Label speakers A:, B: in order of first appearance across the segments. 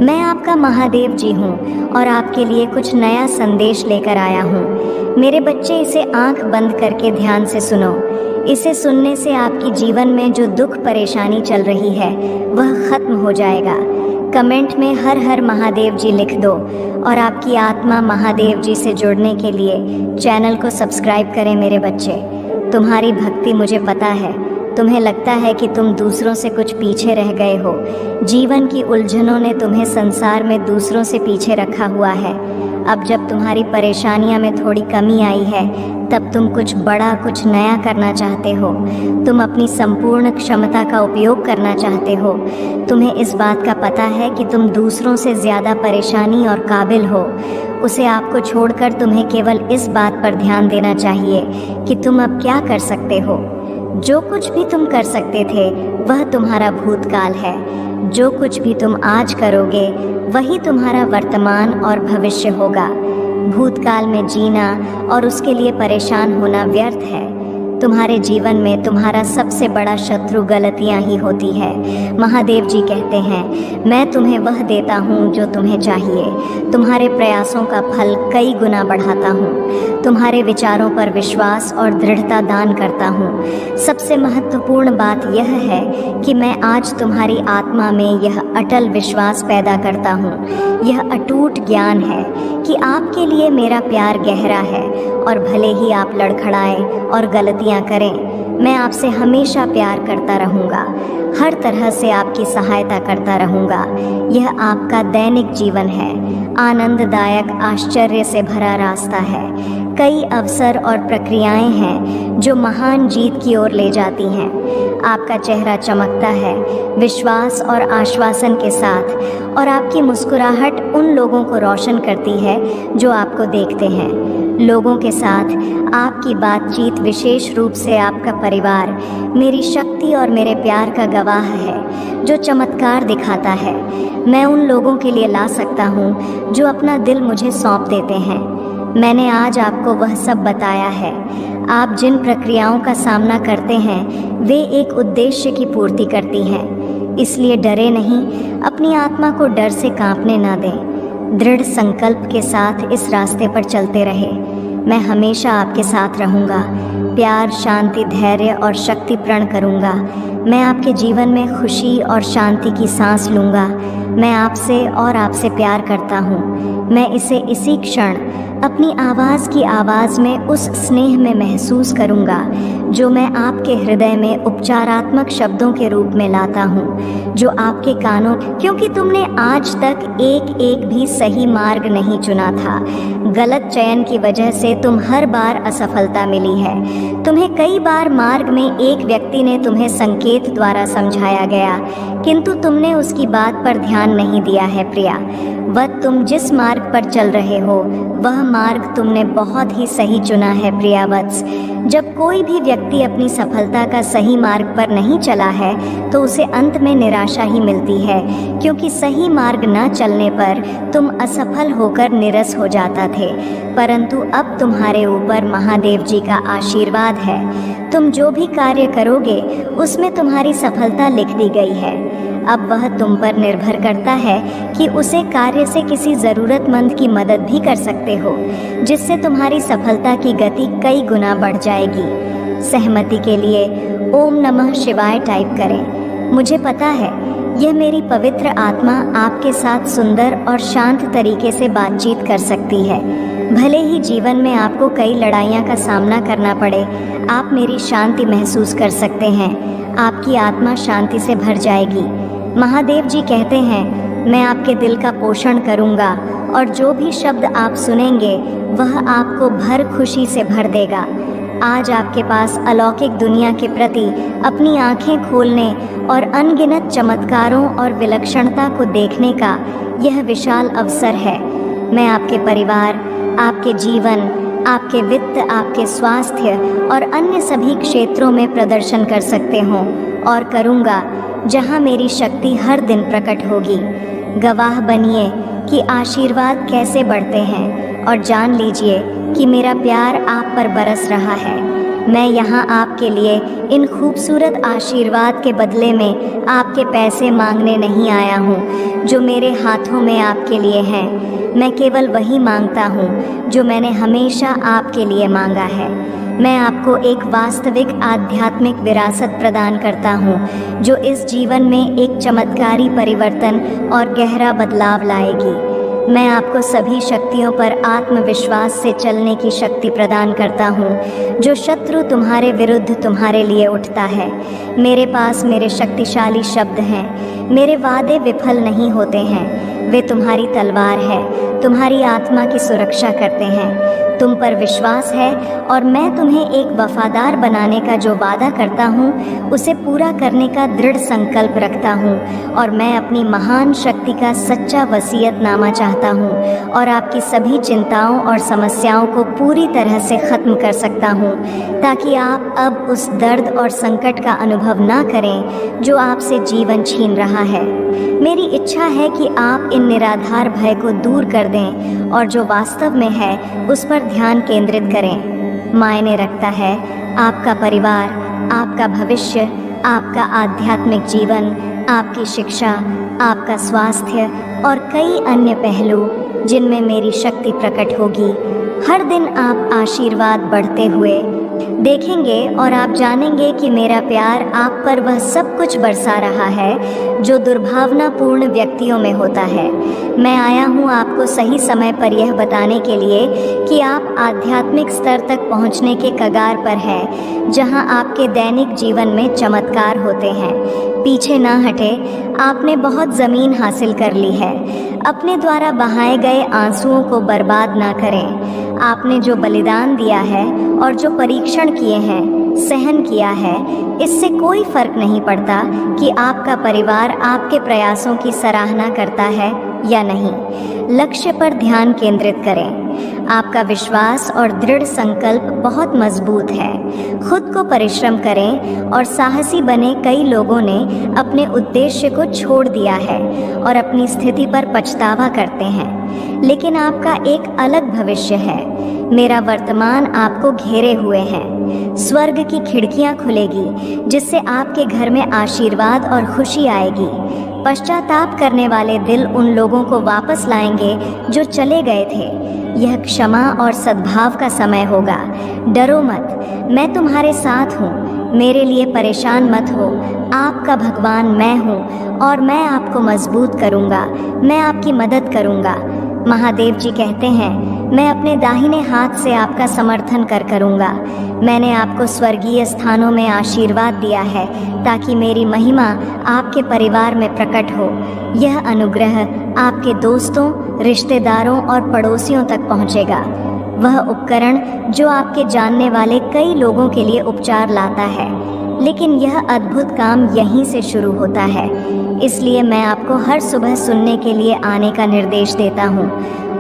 A: मैं आपका महादेव जी हूँ और आपके लिए कुछ नया संदेश लेकर आया हूँ। मेरे बच्चे, इसे आंख बंद करके ध्यान से सुनो। इसे सुनने से आपकी जीवन में जो दुख परेशानी चल रही है वह खत्म हो जाएगा। कमेंट में हर हर महादेव जी लिख दो और आपकी आत्मा महादेव जी से जुड़ने के लिए चैनल को सब्सक्राइब करें। मेरे बच्चे, तुम्हारी भक्ति मुझे पता है। तुम्हें लगता है कि तुम दूसरों से कुछ पीछे रह गए हो। जीवन की उलझनों ने तुम्हें संसार में दूसरों से पीछे रखा हुआ है। अब जब तुम्हारी परेशानियों में थोड़ी कमी आई है, तब तुम कुछ बड़ा, कुछ नया करना चाहते हो। तुम अपनी संपूर्ण क्षमता का उपयोग करना चाहते हो। तुम्हें इस बात का पता है कि तुम दूसरों से ज़्यादा परेशानी और काबिल हो। उसे आपको छोड़कर तुम्हें केवल इस बात पर ध्यान देना चाहिए कि तुम अब क्या कर सकते हो। जो कुछ भी तुम कर सकते थे वह तुम्हारा भूतकाल है। जो कुछ भी तुम आज करोगे वही तुम्हारा वर्तमान और भविष्य होगा। भूतकाल में जीना और उसके लिए परेशान होना व्यर्थ है। तुम्हारे जीवन में तुम्हारा सबसे बड़ा शत्रु गलतियां ही होती है। महादेव जी कहते हैं, मैं तुम्हें वह देता हूँ जो तुम्हें चाहिए। तुम्हारे प्रयासों का फल कई गुना बढ़ाता हूँ। तुम्हारे विचारों पर विश्वास और दृढ़ता दान करता हूँ। सबसे महत्वपूर्ण बात यह है कि मैं आज तुम्हारी आत्मा में यह अटल विश्वास पैदा करता हूँ। यह अटूट ज्ञान है कि आपके लिए मेरा प्यार गहरा है और भले ही आप लड़खड़ाएं और गलतियां करें, मैं आपसे हमेशा प्यार करता रहूँगा। हर तरह से आपकी सहायता करता रहूँगा। यह आपका दैनिक जीवन है, आनंददायक, आश्चर्य से भरा रास्ता है। कई अवसर और प्रक्रियाएं हैं जो महान जीत की ओर ले जाती हैं। आपका चेहरा चमकता है विश्वास और आश्वासन के साथ, और आपकी मुस्कुराहट उन लोगों को रोशन करती है जो आपको देखते हैं। लोगों के साथ आपकी बातचीत, विशेष रूप से आपका परिवार, मेरी शक्ति और मेरे प्यार का गवाह है जो चमत्कार दिखाता है। मैं उन लोगों के लिए ला सकता हूँ जो अपना दिल मुझे सौंप देते हैं। मैंने आज आपको वह सब बताया है। आप जिन प्रक्रियाओं का सामना करते हैं वे एक उद्देश्य की पूर्ति करती हैं। इसलिए डरे नहीं, अपनी आत्मा को डर से कांपने ना दें। दृढ़ संकल्प के साथ इस रास्ते पर चलते रहे। मैं हमेशा आपके साथ रहूँगा। प्यार, शांति, धैर्य और शक्ति प्रण करूँगा। मैं आपके जीवन में खुशी और शांति की सांस लूँगा। मैं आपसे और आपसे प्यार करता हूँ। मैं इसे इसी क्षण अपनी आवाज़ की आवाज़ में उस स्नेह में महसूस करूँगा जो मैं आपके हृदय में उपचारात्मक शब्दों के रूप में लाता हूँ, जो आपके कानों, क्योंकि तुमने आज तक एक एक भी सही मार्ग नहीं चुना था। गलत चयन की वजह से तुम हर बार असफलता मिली है। तुम्हें कई बार मार्ग में एक व्यक्ति ने तुम्हें संकेत द्वारा समझाया गया, किंतु तुमने उसकी बात पर ध्यान नहीं दिया है। प्रिया, वह तुम जिस मार्ग पर चल रहे हो वह मार्ग तुमने बहुत ही सही चुना है। प्रिया वत्स, जब कोई भी व्यक्ति अपनी सफलता का सही मार्ग पर नहीं चला है तो उसे अंत में निराशा ही मिलती है, क्योंकि सही मार्ग न चलने पर तुम असफल होकर निरस हो जाता थे। परंतु अब तुम्हारे ऊपर महादेव जी का आशीर्वाद है। तुम जो भी कार्य करोगे उसमें तुम्हारी सफलता लिख दी गई है। अब वह तुम पर निर्भर करता है कि उसे कार्य से किसी ज़रूरतमंद की मदद भी कर सकते हो, जिससे तुम्हारी सफलता की गति कई गुना बढ़ जाएगी। सहमति के लिए ओम नमः शिवाय टाइप करें। मुझे पता है यह मेरी पवित्र आत्मा आपके साथ सुंदर और शांत तरीके से बातचीत कर सकती है। भले ही जीवन में आपको कई लड़ाइयाँ का सामना करना पड़े, आप मेरी शांति महसूस कर सकते हैं। आपकी आत्मा शांति से भर जाएगी। महादेव जी कहते हैं, मैं आपके दिल का पोषण करूंगा और जो भी शब्द आप सुनेंगे वह आपको भर खुशी से भर देगा। आज आपके पास अलौकिक दुनिया के प्रति अपनी आंखें खोलने और अनगिनत चमत्कारों और विलक्षणता को देखने का यह विशाल अवसर है। मैं आपके परिवार, आपके जीवन, आपके वित्त, आपके स्वास्थ्य और अन्य सभी क्षेत्रों में प्रदर्शन कर सकते हूँ और करूँगा जहाँ मेरी शक्ति हर दिन प्रकट होगी। गवाह बनिए कि आशीर्वाद कैसे बढ़ते हैं और जान लीजिए कि मेरा प्यार आप पर बरस रहा है। मैं यहाँ आपके लिए इन खूबसूरत आशीर्वाद के बदले में आपके पैसे मांगने नहीं आया हूँ जो मेरे हाथों में आपके लिए हैं। मैं केवल वही मांगता हूँ जो मैंने हमेशा आपके लिए मांगा है। मैं आपको एक वास्तविक आध्यात्मिक विरासत प्रदान करता हूँ जो इस जीवन में एक चमत्कारी परिवर्तन और गहरा बदलाव लाएगी। मैं आपको सभी शक्तियों पर आत्मविश्वास से चलने की शक्ति प्रदान करता हूँ जो शत्रु तुम्हारे विरुद्ध तुम्हारे लिए उठता है। मेरे पास मेरे शक्तिशाली शब्द हैं। मेरे वादे विफल नहीं होते हैं। वे तुम्हारी तलवार है, तुम्हारी आत्मा की सुरक्षा करते हैं। तुम पर विश्वास है और मैं तुम्हें एक वफादार बनाने का जो वादा करता हूँ उसे पूरा करने का दृढ़ संकल्प रखता हूँ। और मैं अपनी महान शक्ति का सच्चा वसीयतनामा चाहता हूँ और आपकी सभी चिंताओं और समस्याओं को पूरी तरह से ख़त्म कर सकता हूँ ताकि आप अब उस दर्द और संकट का अनुभव ना करें जो आपसे जीवन छीन रहा है। मेरी इच्छा है कि आप इन निराधार भय को दूर कर दें और जो वास्तव में है उस पर ध्यान केंद्रित करें। मायने रखता है आपका परिवार, आपका भविष्य, आपका आध्यात्मिक जीवन, आपकी शिक्षा, आपका स्वास्थ्य और कई अन्य पहलू जिनमें मेरी शक्ति प्रकट होगी। हर दिन आप आशीर्वाद बढ़ते हुए देखेंगे और आप जानेंगे कि मेरा प्यार आप पर वह सब कुछ बरसा रहा है जो दुर्भावनापूर्ण व्यक्तियों में होता है। मैं आया हूँ आपको सही समय पर यह बताने के लिए कि आप आध्यात्मिक स्तर तक पहुँचने के कगार पर हैं जहाँ आपके दैनिक जीवन में चमत्कार होते हैं। पीछे ना हटे, आपने बहुत ज़मीन हासिल कर ली है। अपने द्वारा बहाए गए आंसुओं को बर्बाद ना करें। आपने जो बलिदान दिया है और जो परीक्षण किए हैं, सहन किया है, इससे कोई फर्क नहीं पड़ता कि आपका परिवार आपके प्रयासों की सराहना करता है या नहीं। लक्ष्य पर ध्यान केंद्रित करें। आपका विश्वास और दृढ़ संकल्प बहुत मजबूत है। खुद को परिश्रम करें और साहसी बने। कई लोगों ने अपने उद्देश्य को छोड़ दिया है और अपनी स्थिति पर पछतावा करते हैं, लेकिन आपका एक अलग भविष्य है। मेरा वर्तमान आपको घेरे हुए है। स्वर्ग की खिड़कियां खुलेगी जिससे आपके घर में आशीर्वाद और खुशी आएगी। पश्चाताप करने वाले दिल उन लोगों को वापस लाएंगे जो चले गए थे। यह क्षमा और सद्भाव का समय होगा। डरो मत, मैं तुम्हारे साथ हूँ। मेरे लिए परेशान मत हो। आपका भगवान मैं हूँ और मैं आपको मजबूत करूँगा। मैं आपकी मदद करूँगा। महादेव जी कहते हैं, मैं अपने दाहिने हाथ से आपका समर्थन करूँगा। मैंने आपको स्वर्गीय स्थानों में आशीर्वाद दिया है ताकि मेरी महिमा आपके परिवार में प्रकट हो। यह अनुग्रह आपके दोस्तों, रिश्तेदारों और पड़ोसियों तक पहुँचेगा। वह उपकरण जो आपके जानने वाले कई लोगों के लिए उपचार लाता है, लेकिन यह अद्भुत काम यहीं से शुरू होता है। इसलिए मैं आपको हर सुबह सुनने के लिए आने का निर्देश देता हूँ।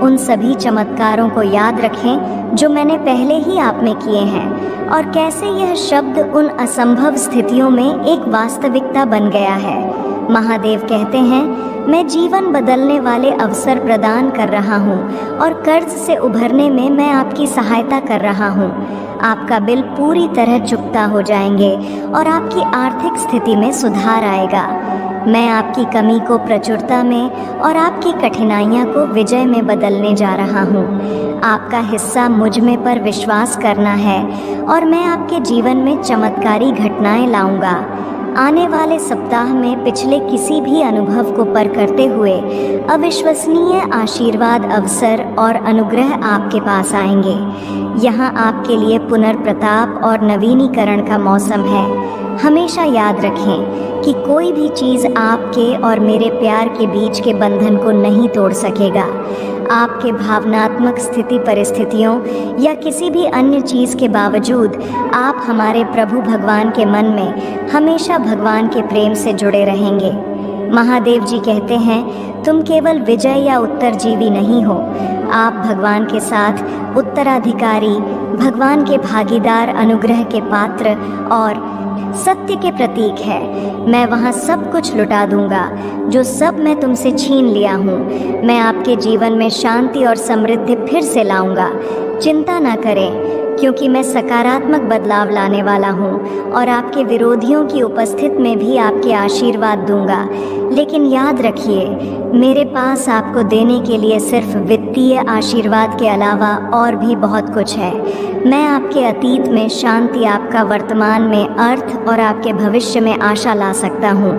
A: उन सभी चमत्कारों को याद रखें जो मैंने पहले ही आप में किए हैं और कैसे यह शब्द उन असंभव स्थितियों में एक वास्तविकता बन गया है। महादेव कहते हैं, मैं जीवन बदलने वाले अवसर प्रदान कर रहा हूँ और कर्ज से उभरने में मैं आपकी सहायता कर रहा हूँ। आपका बिल पूरी तरह चुकता हो जाएंगे और आपकी आर्थिक स्थिति में सुधार आएगा। मैं आपकी कमी को प्रचुरता में और आपकी कठिनाइयाँ को विजय में बदलने जा रहा हूँ। आपका हिस्सा मुझ में पर विश्वास करना है और मैं आपके जीवन में चमत्कारी घटनाएं लाऊंगा। आने वाले सप्ताह में पिछले किसी भी अनुभव को पर करते हुए अविश्वसनीय आशीर्वाद, अवसर और अनुग्रह आपके पास आएंगे। यहाँ आपके लिए पुनर्प्रताप और नवीनीकरण का मौसम है। हमेशा याद रखें कि कोई भी चीज़ आपके और मेरे प्यार के बीच के बंधन को नहीं तोड़ सकेगा। आपके भावनात्मक स्थिति, परिस्थितियों या किसी भी अन्य चीज़ के बावजूद आप हमारे प्रभु भगवान के मन में हमेशा भगवान के प्रेम से जुड़े रहेंगे। महादेव जी कहते हैं, तुम केवल विजय या उत्तरजीवी नहीं हो, आप भगवान के साथ उत्तराधिकारी, भगवान के भागीदार, अनुग्रह के पात्र और सत्य के प्रतीक है। मैं वहाँ सब कुछ लुटा दूंगा जो सब मैं तुमसे छीन लिया हूँ। मैं आपके जीवन में शांति और समृद्धि फिर से लाऊंगा। चिंता न करें, क्योंकि मैं सकारात्मक बदलाव लाने वाला हूँ और आपके विरोधियों की उपस्थिति में भी आपके आशीर्वाद दूंगा। लेकिन याद रखिए, मेरे पास आपको देने के लिए सिर्फ वित्तीय आशीर्वाद के अलावा और भी बहुत कुछ है। मैं आपके अतीत में शांति, आपका वर्तमान में अर्थ और आपके भविष्य में आशा ला सकता हूँ।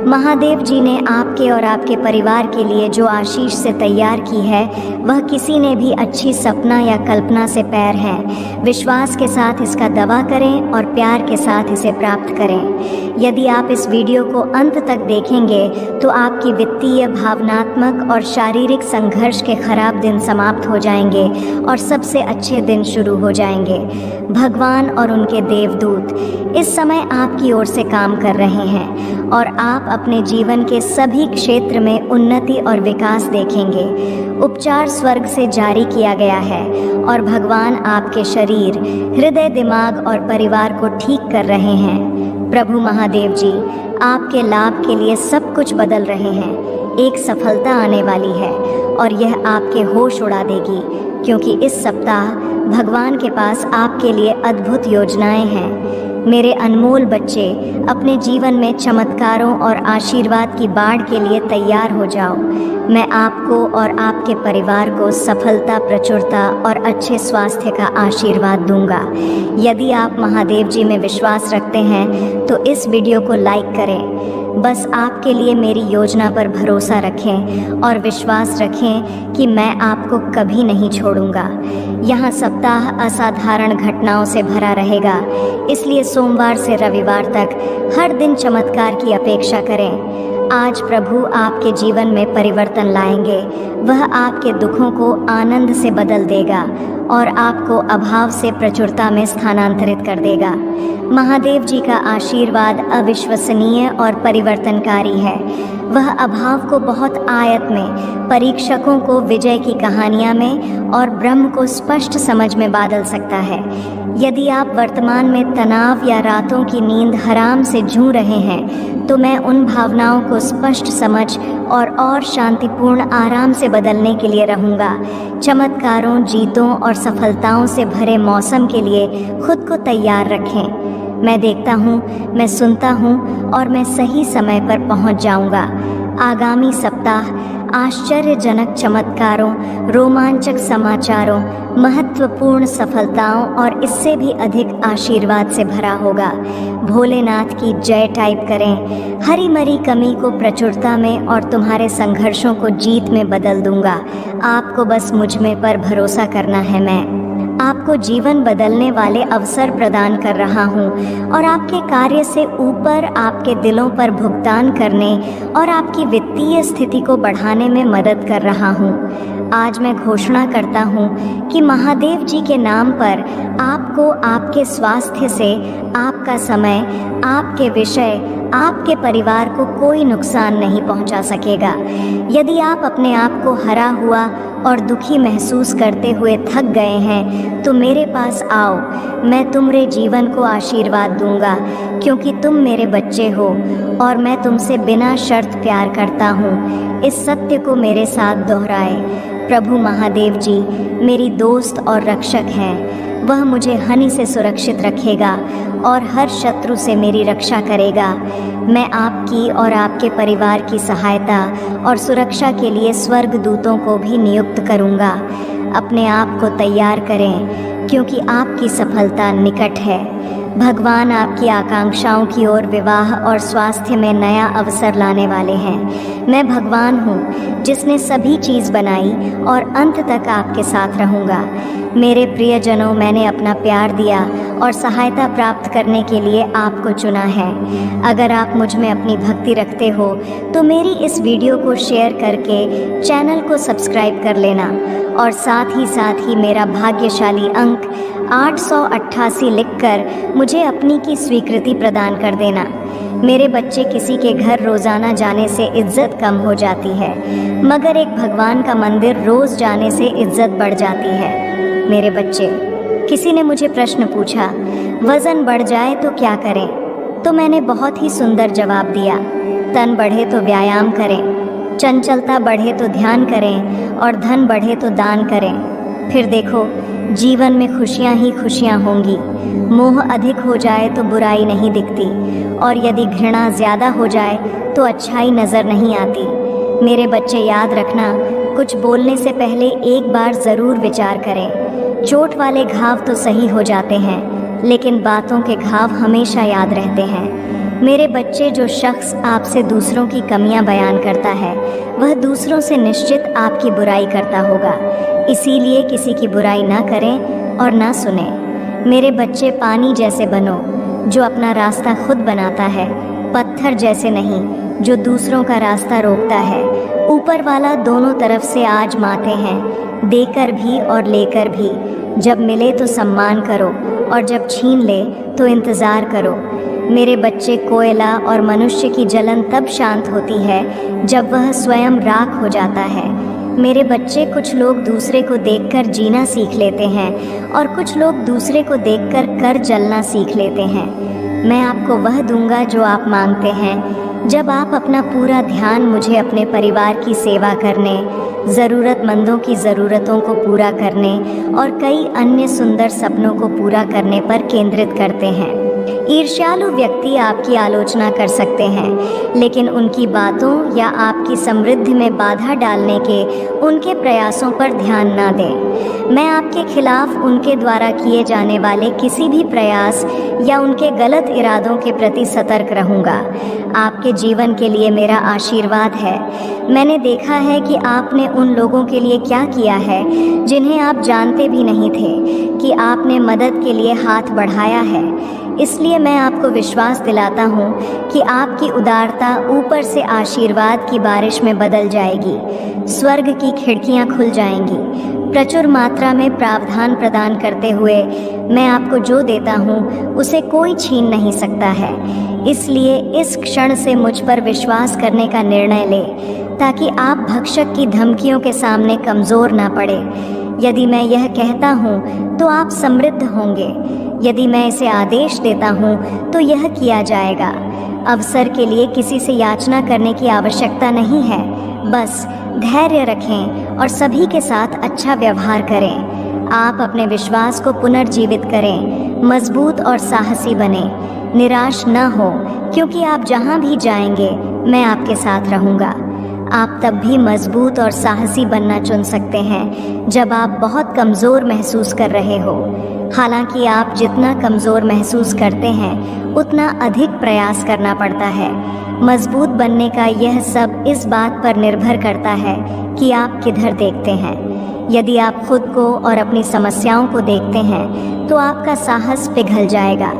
A: महादेव जी ने आपके और आपके परिवार के लिए जो आशीष से तैयार की है, वह किसी ने भी अच्छी सपना या कल्पना से पैर है। विश्वास के साथ इसका दावा करें और प्यार के साथ इसे प्राप्त करें। यदि आप इस वीडियो को अंत तक देखेंगे तो आपकी वित्तीय, भावनात्मक और शारीरिक संघर्ष के खराब दिन समाप्त हो जाएंगे और सबसे अच्छे दिन शुरू हो जाएंगे। भगवान और उनके देवदूत इस समय आपकी ओर से काम कर रहे हैं और आप अपने जीवन के सभी क्षेत्र में उन्नति और विकास देखेंगे। उपचार स्वर्ग से जारी किया गया है और भगवान आपके शरीर, हृदय, दिमाग और परिवार को ठीक कर रहे हैं। प्रभु महादेव जी आपके लाभ के लिए सब कुछ बदल रहे हैं। एक सफलता आने वाली है और यह आपके होश उड़ा देगी, क्योंकि इस सप्ताह भगवान के पास आपके लिए अद्भुत योजनाएं हैं। मेरे अनमोल बच्चे, अपने जीवन में चमत्कारों और आशीर्वाद की बाढ़ के लिए तैयार हो जाओ। मैं आपको और आपके परिवार को सफलता, प्रचुरता और अच्छे स्वास्थ्य का आशीर्वाद दूंगा। यदि आप महादेव जी में विश्वास रखते हैं तो इस वीडियो को लाइक करें। बस आपके लिए मेरी योजना पर भरोसा रखें और विश्वास रखें कि मैं आपको कभी नहीं छोड़ूंगा। यहाँ सप्ताह असाधारण घटनाओं से भरा रहेगा, इसलिए सोमवार से रविवार तक हर दिन चमत्कार की अपेक्षा करें। आज प्रभु आपके जीवन में परिवर्तन लाएंगे। वह आपके दुखों को आनंद से बदल देगा और आपको अभाव से प्रचुरता में स्थानांतरित कर देगा। महादेव जी का आशीर्वाद अविश्वसनीय और परिवर्तनकारी है। वह अभाव को बहुत आयत में, परीक्षकों को विजय की कहानियाँ में और ब्रह्म को स्पष्ट समझ में बदल सकता है। यदि आप वर्तमान में तनाव या रातों की नींद हराम से जूझ रहे हैं तो मैं उन भावनाओं को स्पष्ट समझ और शांतिपूर्ण आराम से बदलने के लिए रहूँगा। चमत्कारों, जीतों और सफलताओं से भरे मौसम के लिए खुद को तैयार रखें। मैं देखता हूँ, मैं सुनता हूँ और मैं सही समय पर पहुँच जाऊँगा। आगामी सप्ताह आश्चर्यजनक चमत्कारों, रोमांचक समाचारों, महत्वपूर्ण सफलताओं और इससे भी अधिक आशीर्वाद से भरा होगा। भोलेनाथ की जय टाइप करें। हरी मरी कमी को प्रचुरता में और तुम्हारे संघर्षों को जीत में बदल दूंगा। आपको बस मुझ में पर भरोसा करना है। मैं आपको जीवन बदलने वाले अवसर प्रदान कर रहा हूँ और आपके कार्य से ऊपर आपके दिलों पर भुगतान करने और आपकी वित्तीय स्थिति को बढ़ाने में मदद कर रहा हूँ। आज मैं घोषणा करता हूँ कि महादेव जी के नाम पर आपको, आपके स्वास्थ्य से, आपका समय, आपके विषय, आपके परिवार को कोई नुकसान नहीं पहुंचा सकेगा। यदि आप अपने आप को हरा हुआ और दुखी महसूस करते हुए थक गए हैं तो मेरे पास आओ। मैं तुम्हारे जीवन को आशीर्वाद दूंगा, क्योंकि तुम मेरे बच्चे हो और मैं तुमसे बिना शर्त प्यार करता हूँ। इस सत्य को मेरे साथ दोहराए। प्रभु महादेव जी मेरी दोस्त और रक्षक हैं। वह मुझे हानि से सुरक्षित रखेगा और हर शत्रु से मेरी रक्षा करेगा। मैं आपकी और आपके परिवार की सहायता और सुरक्षा के लिए स्वर्ग दूतों को भी नियुक्त करूंगा। अपने आप को तैयार करें, क्योंकि आपकी सफलता निकट है। भगवान आपकी आकांक्षाओं की ओर विवाह और स्वास्थ्य में नया अवसर लाने वाले हैं। मैं भगवान हूँ जिसने सभी चीज़ बनाई और अंत तक आपके साथ रहूँगा। मेरे प्रियजनों, मैंने अपना प्यार दिया और सहायता प्राप्त करने के लिए आपको चुना है। अगर आप मुझ में अपनी भक्ति रखते हो तो मेरी इस वीडियो को शेयर करके चैनल को सब्सक्राइब कर लेना और साथ ही मेरा भाग्यशाली अंक 888 लिखकर मुझे अपनी की स्वीकृति प्रदान कर देना। मेरे बच्चे, किसी के घर रोज़ाना जाने से इज्जत कम हो जाती है, मगर एक भगवान का मंदिर रोज़ जाने से इज्जत बढ़ जाती है। मेरे बच्चे, किसी ने मुझे प्रश्न पूछा, वज़न बढ़ जाए तो क्या करें? तो मैंने बहुत ही सुंदर जवाब दिया, तन बढ़े तो व्यायाम करें, चंचलता बढ़े तो ध्यान करें और धन बढ़े तो दान करें। फिर देखो, जीवन में खुशियाँ ही खुशियाँ होंगी। मोह अधिक हो जाए तो बुराई नहीं दिखती, और यदि घृणा ज़्यादा हो जाए तो अच्छाई नज़र नहीं आती। मेरे बच्चे, याद रखना, कुछ बोलने से पहले एक बार ज़रूर विचार करें। चोट वाले घाव तो सही हो जाते हैं, लेकिन बातों के घाव हमेशा याद रहते हैं। मेरे बच्चे, जो शख्स आपसे दूसरों की कमियां बयान करता है, वह दूसरों से निश्चित आपकी बुराई करता होगा। इसीलिए किसी की बुराई ना करें और ना सुने। मेरे बच्चे, पानी जैसे बनो, जो अपना रास्ता खुद बनाता है, पत्थर जैसे नहीं, जो दूसरों का रास्ता रोकता है। ऊपर वाला दोनों तरफ से आजमाते हैं, देकर भी और लेकर भी। जब मिले तो सम्मान करो, और जब छीन ले तो इंतज़ार करो। मेरे बच्चे, कोयला और मनुष्य की जलन तब शांत होती है जब वह स्वयं राख हो जाता है। मेरे बच्चे, कुछ लोग दूसरे को देखकर जीना सीख लेते हैं, और कुछ लोग दूसरे को देखकर कर जलना सीख लेते हैं। मैं आपको वह दूंगा जो आप मांगते हैं, जब आप अपना पूरा ध्यान मुझे अपने परिवार की सेवा करने, ज़रूरतमंदों की ज़रूरतों को पूरा करने और कई अन्य सुंदर सपनों को पूरा करने पर केंद्रित करते हैं। ईर्ष्यालु व्यक्ति आपकी आलोचना कर सकते हैं, लेकिन उनकी बातों या आपकी समृद्धि में बाधा डालने के उनके प्रयासों पर ध्यान ना दें। मैं आपके खिलाफ उनके द्वारा किए जाने वाले किसी भी प्रयास या उनके गलत इरादों के प्रति सतर्क रहूँगा। आपके जीवन के लिए मेरा आशीर्वाद है। मैंने देखा है कि आपने उन लोगों के लिए क्या किया है जिन्हें आप जानते भी नहीं थे कि आपने मदद के लिए हाथ बढ़ाया है। इसलिए मैं आपको विश्वास दिलाता हूँ कि आपकी उदारता ऊपर से आशीर्वाद की बारिश में बदल जाएगी। स्वर्ग की खिड़कियाँ खुल जाएंगी। प्रचुर मात्रा में प्रावधान प्रदान करते हुए मैं आपको जो देता हूँ उसे कोई छीन नहीं सकता है। इसलिए इस क्षण से मुझ पर विश्वास करने का निर्णय ले, ताकि आप भक्षक की धमकियों के सामने कमज़ोर ना पड़े। यदि मैं यह कहता हूँ तो आप समृद्ध होंगे। यदि मैं इसे आदेश देता हूँ तो यह किया जाएगा। अवसर के लिए किसी से याचना करने की आवश्यकता नहीं है। बस धैर्य रखें और सभी के साथ अच्छा व्यवहार करें। आप अपने विश्वास को पुनर्जीवित करें, मजबूत और साहसी बने। निराश न हो, क्योंकि आप जहाँ भी जाएंगे मैं आपके साथ रहूँगा। आप तब भी मजबूत और साहसी बनना चुन सकते हैं जब आप बहुत कमज़ोर महसूस कर रहे हो। हालांकि आप जितना कमज़ोर महसूस करते हैं उतना अधिक प्रयास करना पड़ता है। मजबूत बनने का यह सब इस बात पर निर्भर करता है कि आप किधर देखते हैं। यदि आप खुद को और अपनी समस्याओं को देखते हैं तो आपका साहस पिघल जाएगा।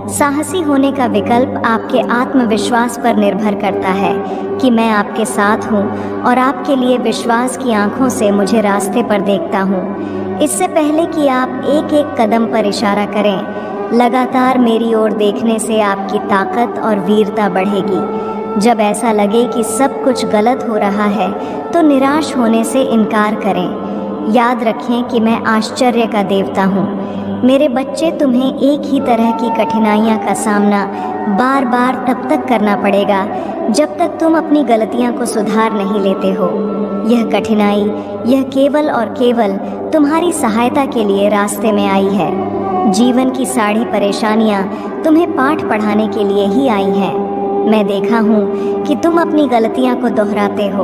A: साहसी होने का विकल्प आपके आत्मविश्वास पर निर्भर करता है कि मैं आपके साथ हूँ और आपके लिए विश्वास की आंखों से मुझे रास्ते पर देखता हूँ। इससे पहले कि आप एक एक कदम पर इशारा करें, लगातार मेरी ओर देखने से आपकी ताकत और वीरता बढ़ेगी। जब ऐसा लगे कि सब कुछ गलत हो रहा है तो निराश होने से इनकार करें। याद रखें कि मैं आश्चर्य का देवता हूँ। मेरे बच्चे, तुम्हें एक ही तरह की कठिनाइयाँ का सामना बार बार तब तक करना पड़ेगा जब तक तुम अपनी गलतियाँ को सुधार नहीं लेते हो। यह कठिनाई, यह केवल और केवल तुम्हारी सहायता के लिए रास्ते में आई है। जीवन की सारी परेशानियाँ तुम्हें पाठ पढ़ाने के लिए ही आई हैं। मैं देखा हूँ कि तुम अपनी गलतियाँ को दोहराते हो।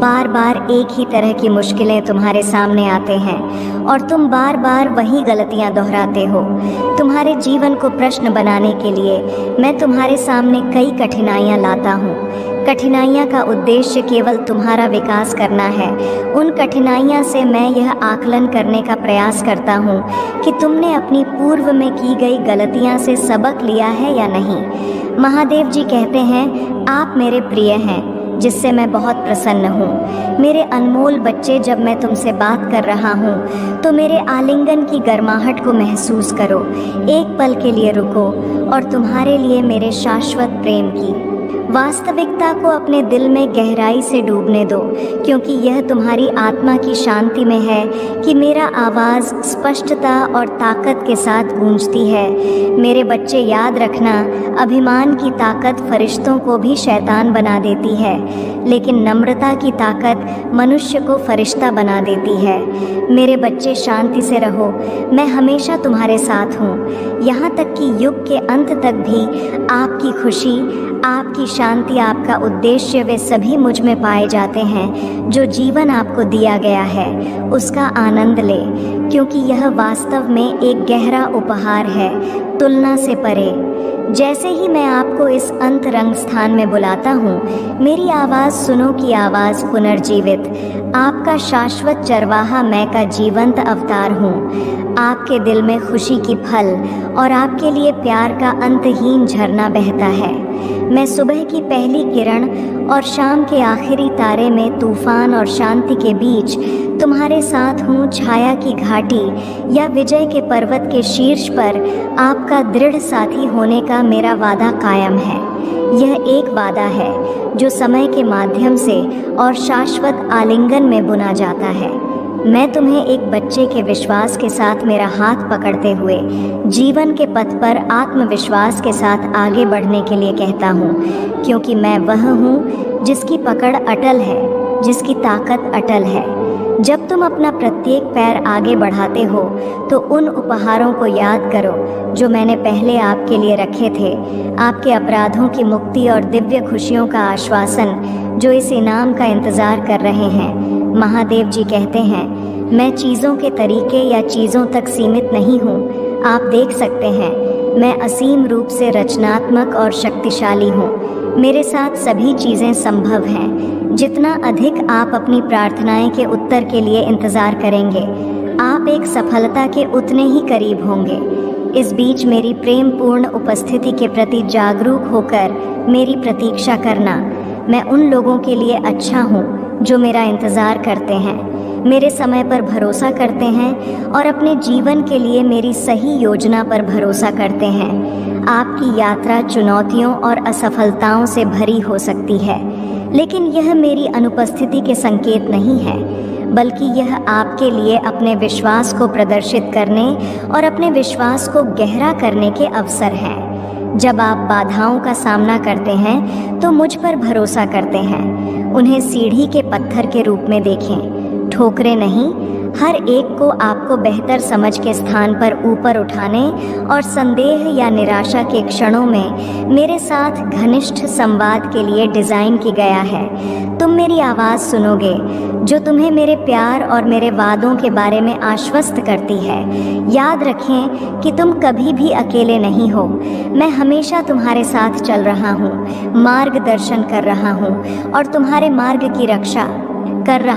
A: बार बार एक ही तरह की मुश्किलें तुम्हारे सामने आते हैं और तुम बार बार वही गलतियाँ दोहराते हो। तुम्हारे जीवन को प्रश्न बनाने के लिए मैं तुम्हारे सामने कई कठिनाइयाँ लाता हूँ। कठिनाइयाँ का उद्देश्य केवल तुम्हारा विकास करना है। उन कठिनाइयाँ से मैं यह आकलन करने का प्रयास करता हूँ कि तुमने अपनी पूर्व में की गई गलतियाँ से सबक लिया है या नहीं। महादेव जी कहते हैं, आप मेरे प्रिय हैं, जिससे मैं बहुत प्रसन्न हूँ। मेरे अनमोल बच्चे, जब मैं तुमसे बात कर रहा हूँ तो मेरे आलिंगन की गर्माहट को महसूस करो। एक पल के लिए रुको और तुम्हारे लिए मेरे शाश्वत प्रेम की वास्तविकता को अपने दिल में गहराई से डूबने दो, क्योंकि यह तुम्हारी आत्मा की शांति में है कि मेरा आवाज़ स्पष्टता और ताकत के साथ गूंजती है। मेरे बच्चे, याद रखना, अभिमान की ताकत फरिश्तों को भी शैतान बना देती है, लेकिन नम्रता की ताकत मनुष्य को फरिश्ता बना देती है। मेरे बच्चे, शांति से रहो, मैं हमेशा तुम्हारे साथ हूँ। यहाँ तक कि युग के अंत तक भी आपकी खुशी, आपकी शांति, आपका उद्देश्य, वे सभी मुझ में पाए जाते हैं। जो जीवन आपको दिया गया है उसका आनंद ले, क्योंकि यह वास्तव में एक गहरा उपहार है, तुलना से परे। जैसे ही मैं आपको इस अंतरंग स्थान में बुलाता हूँ, मेरी आवाज़ सुनो की आवाज़ पुनर्जीवित। आपका शाश्वत चरवाहा मैं का जीवंत अवतार हूँ। आपके दिल में खुशी की फल और आपके लिए प्यार का अंतहीन झरना बहता है। मैं सुबह की पहली किरण और शाम के आखिरी तारे में तूफान और शांति के बीच तुम्हारे साथ हूँ। छाया की घाटी या विजय के पर्वत के शीर्ष पर आपका दृढ़ साथी होने का मेरा वादा कायम है। यह एक वादा है जो समय के माध्यम से और शाश्वत आलिंगन में बुना जाता है। मैं तुम्हें एक बच्चे के विश्वास के साथ मेरा हाथ पकड़ते हुए जीवन के पथ पर आत्मविश्वास के साथ आगे बढ़ने के लिए कहता हूँ, क्योंकि मैं वह हूँ जिसकी पकड़ अटल है, जिसकी ताकत अटल है। जब तुम अपना प्रत्येक पैर आगे बढ़ाते हो तो उन उपहारों को याद करो जो मैंने पहले आपके लिए रखे थे। आपके अपराधों की मुक्ति और दिव्य खुशियों का आश्वासन जो इस इनाम का इंतज़ार कर रहे हैं। महादेव जी कहते हैं, मैं चीज़ों के तरीके या चीज़ों तक सीमित नहीं हूँ। आप देख सकते हैं, मैं असीम रूप से रचनात्मक और शक्तिशाली हूँ। मेरे साथ सभी चीज़ें संभव हैं। जितना अधिक आप अपनी प्रार्थनाएं के उत्तर के लिए इंतज़ार करेंगे, आप एक सफलता के उतने ही करीब होंगे। इस बीच मेरी प्रेमपूर्ण उपस्थिति के प्रति जागरूक होकर मेरी प्रतीक्षा करना। मैं उन लोगों के लिए अच्छा हूँ जो मेरा इंतज़ार करते हैं, मेरे समय पर भरोसा करते हैं और अपने जीवन के लिए मेरी सही योजना पर भरोसा करते हैं। आपकी यात्रा चुनौतियों और असफलताओं से भरी हो सकती है, लेकिन यह मेरी अनुपस्थिति के संकेत नहीं है, बल्कि यह आपके लिए अपने विश्वास को प्रदर्शित करने और अपने विश्वास को गहरा करने के अवसर हैं। जब आप बाधाओं का सामना करते हैं तो मुझ पर भरोसा करते हैं। उन्हें सीढ़ी के पत्थर के रूप में देखें, ठोकरें नहीं। हर एक को आपको बेहतर समझ के स्थान पर ऊपर उठाने और संदेह या निराशा के क्षणों में मेरे साथ घनिष्ठ संवाद के लिए डिज़ाइन की गया है। तुम मेरी आवाज़ सुनोगे जो तुम्हें मेरे प्यार और मेरे वादों के बारे में आश्वस्त करती है। याद रखें कि तुम कभी भी अकेले नहीं हो। मैं हमेशा तुम्हारे साथ चल रहा हूँ, मार्गदर्शन कर रहा हूँ और तुम्हारे मार्ग की रक्षा कर रहा